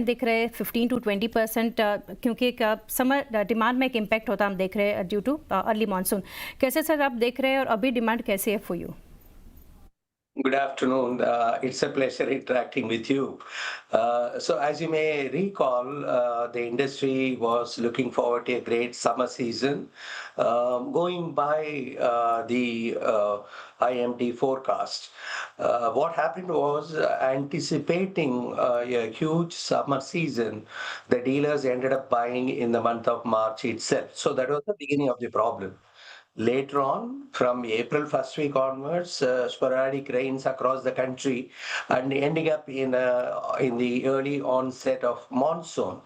दिख रहे हैं 15 to 20% क्योंकि एक समर डिमांड में एक इम्पैक्ट होता हम देख रहे हैं ड्यू टू अर्ली मानसून। कैसे सर आप देख रहे हैं और अभी डिमांड कैसी है for you? Good afternoon. It's a pleasure interacting with you. So as you may recall, the industry was looking forward to a great summer season. Going by the IMD forecast, what happened was anticipating a huge summer season, the dealers ended up buying in the month of March itself. So that was the beginning of the problem. Later on, from April first week onwards, sporadic rains across the country and ending up in the early onset of monsoon.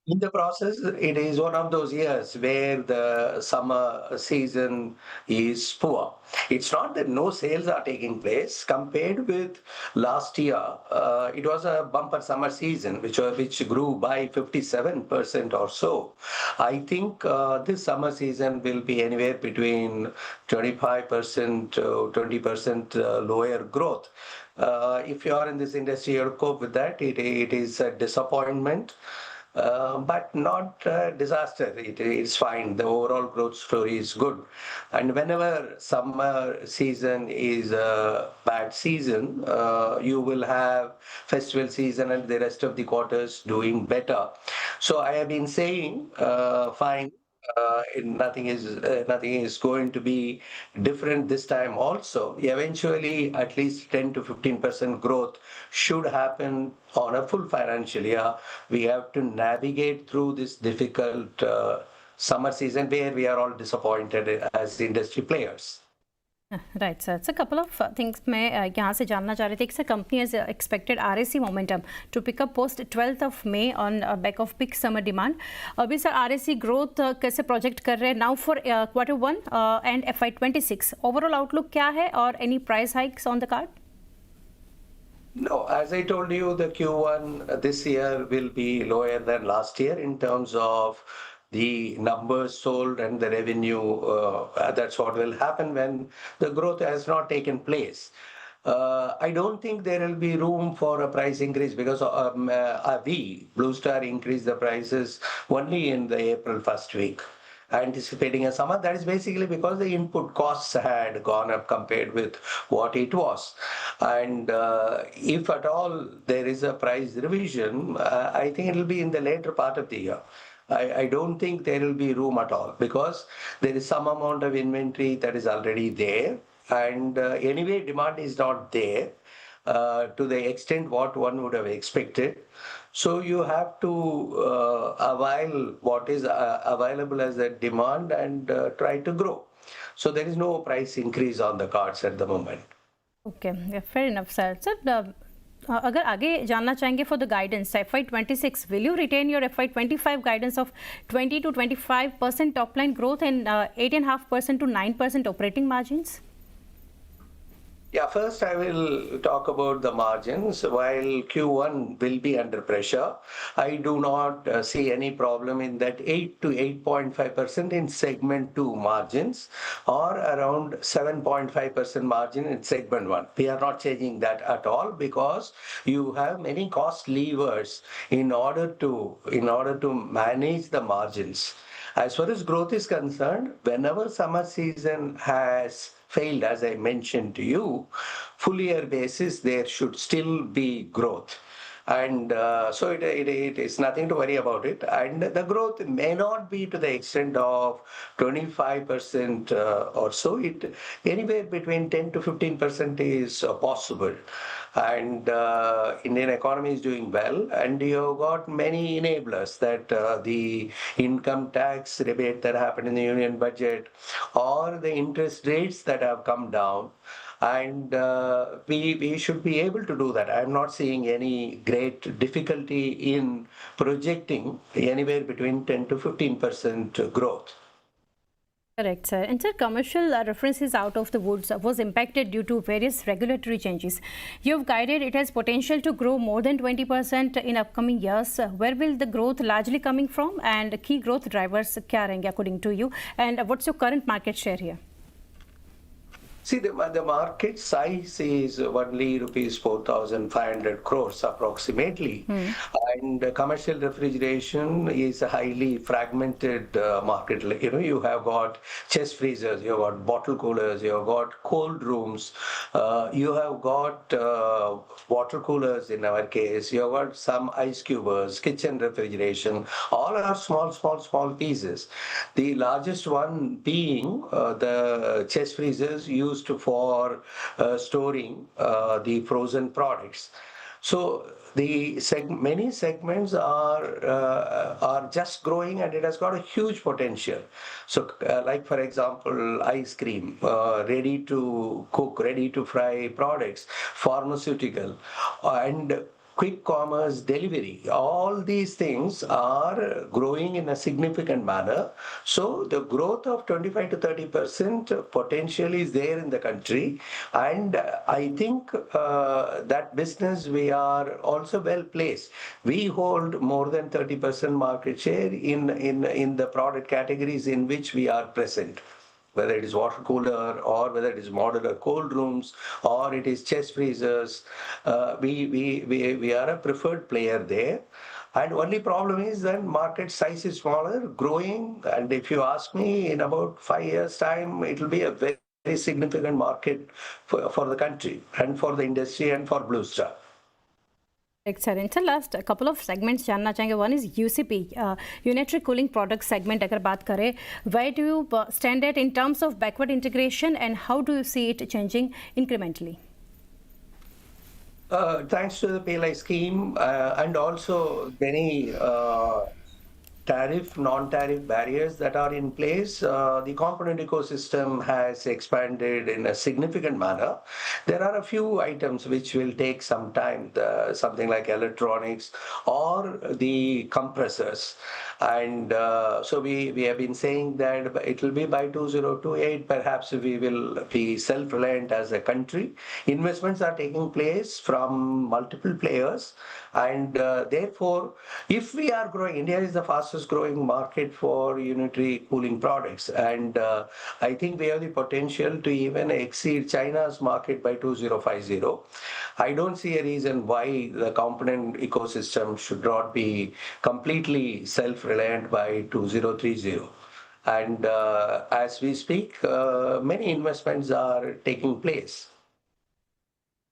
In the process, it is one of those years where the summer season is poor. It's not that no sales are taking place. Compared with last year, it was a bumper summer season, which grew by 57% or so. I think this summer season will be anywhere between 25% to 20% lower growth. If you are in this industry, you'll cope with that. It is a disappointment. But not disaster. It's fine. The overall growth story is good. And whenever summer season is a bad season, you will have festival season and the rest of the quarters doing better. So I have been saying, fine. Nothing is going to be different this time also. Eventually, at least 10 to 15% growth should happen on a full financial year. We have to navigate through this difficult summer season where we are all disappointed as industry players. Right sir, sir couple of things मैं यहाँ से जानना चाह रही थी कि sir company has expected RAC momentum to pick up post 12th of May on back of peak summer demand. अभी sir RAC growth कैसे प्रोजेक्ट कर रहे हैं now for Q1 and FY26? Overall outlook क्या है और any price hikes on the card? No, as I told you, the Q1 this year will be lower than last year in terms of the numbers sold and the revenue. That's what will happen when the growth has not taken place. I don't think there will be room for a price increase because Blue Star increased the prices only in the April first week, anticipating a summer. That is basically because the input costs had gone up compared with what it was. And if at all there is a price revision, I think it will be in the later part of the year. I don't think there will be room at all because there is some amount of inventory that is already there. And anyway, demand is not there to the extent what one would have expected. So you have to avail what is available as a demand and try to grow. So there is no price increase on the cards at the moment. Okay, yeah, fair enough, sir. Sir, अगर आगे जानना चाहेंगे for the guidance FY26, will you retain your FY25 guidance of 20 to 25% top line growth and 8.5% to 9% operating margins? Yeah, first I will talk about the margins. While Q1 will be under pressure, I do not see any problem in that 8 to 8.5% in segment 2 margins or around 7.5% margin in segment 1. We are not changing that at all because you have many cost levers in order to manage the margins. As far as growth is concerned, whenever summer season has failed, as I mentioned to you, full year basis, there should still be growth. And so it is nothing to worry about it. And the growth may not be to the extent of 25% or so. Anywhere between 10 to 15% is possible. And Indian economy is doing well. And you've got many enablers that the income tax rebate that happened in the union budget or the interest rates that have come down. And we should be able to do that. I'm not seeing any great difficulty in projecting anywhere between 10 to 15% growth. Correct, sir. And sir, commercial references out of the woods was impacted due to various regulatory changes. You've guided it has potential to grow more than 20% in upcoming years. Where will the growth largely coming from and key growth drivers क्या रहेंगे according to you? And what's your current market share here? See, the market size is only rupees 4,500 crores approximately. And commercial refrigeration is a highly fragmented market. Like, you have got chest freezers, you have got bottle coolers, you have got cold rooms, you have got water coolers in our case, you have got some ice cubers, kitchen refrigeration, all are small pieces. The largest one being the chest freezers used for storing the frozen products. So many segments are just growing, and it has got a huge potential. So, like for example, ice cream, ready to cook, ready to fry products, pharmaceutical, and quick commerce delivery. All these things are growing in a significant manner. So the growth of 25 to 30% potential is there in the country. And I think that business we are also well placed. We hold more than 30% market share in the product categories in which we are present, whether it is water cooler or whether it is modular cold rooms or it is chest freezers. We are a preferred player there. And only problem is that market size is smaller, growing. And if you ask me, in about 5 years' time, it will be a very significant market for the country and for the industry and for Blue Star. Excellent. So last couple of segments जानना चाहेंगे. One is UCP, Unitary Cooling Product segment. अगर बात करें, where do you stand at in terms of backward integration, and how do you see it changing incrementally? Thanks to the PLI scheme and also many tariff, non-tariff barriers that are in place, the component ecosystem has expanded in a significant manner. There are a few items which will take some time, something like electronics or the compressors. And so we have been saying that it will be by 2028, perhaps we will be self-reliant as a country. Investments are taking place from multiple players. And therefore, if we are growing, India is the fastest growing market for unitary cooling products. And I think we have the potential to even exceed China's market by 2050. I don't see a reason why the component ecosystem should not be completely self-reliant by 2030. And as we speak, many investments are taking place.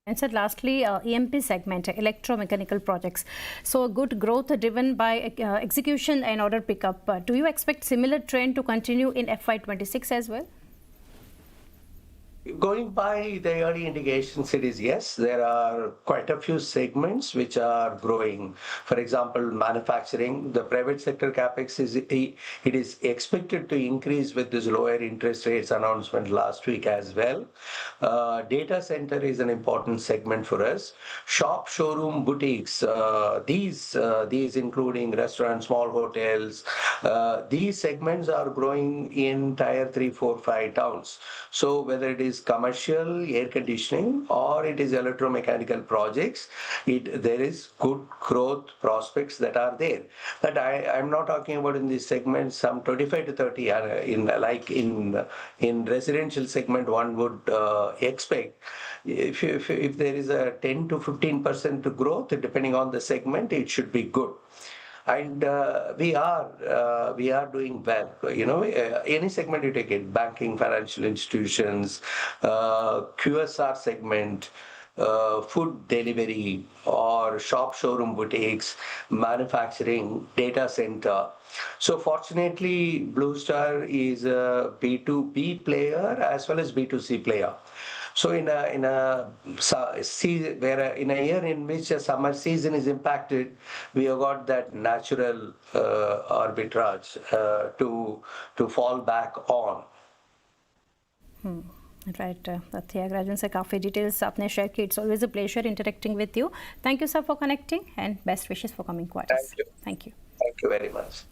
And so lastly, EMP segment, electromechanical projects. So good growth driven by execution and order pickup. Do you expect similar trend to continue in FY26 as well? Going by the early indications, it is yes. There are quite a few segments which are growing. For example, manufacturing, the private sector capex is expected to increase with this lower interest rates announcement last week as well. Data center is an important segment for us. Shop, showroom, boutiques, these including restaurants, small hotels, these segments are growing in tier 3, 4, 5 towns. So whether it is commercial air conditioning or it is electromechanical projects, there is good growth prospects that are there. But I'm not talking about in this segment some 25 to 30 in residential segment one would expect. If there is a 10 to 15% growth, depending on the segment, it should be good. And we are doing well. Any segment you take it, banking, financial institutions, QSR segment, food delivery, or shop, showroom, boutiques, manufacturing, data center. So fortunately, Blue Star is a B2B player as well as B2C player. So in a year in which a summer season is impacted, we have got that natural arbitrage to fall back on. Right, Thiagarajan sir, काफी details आपने share की. It's always a pleasure interacting with you. Thank you, sir, for connecting, and best wishes for coming quarters. Thank you. Thank you. Thank you very much.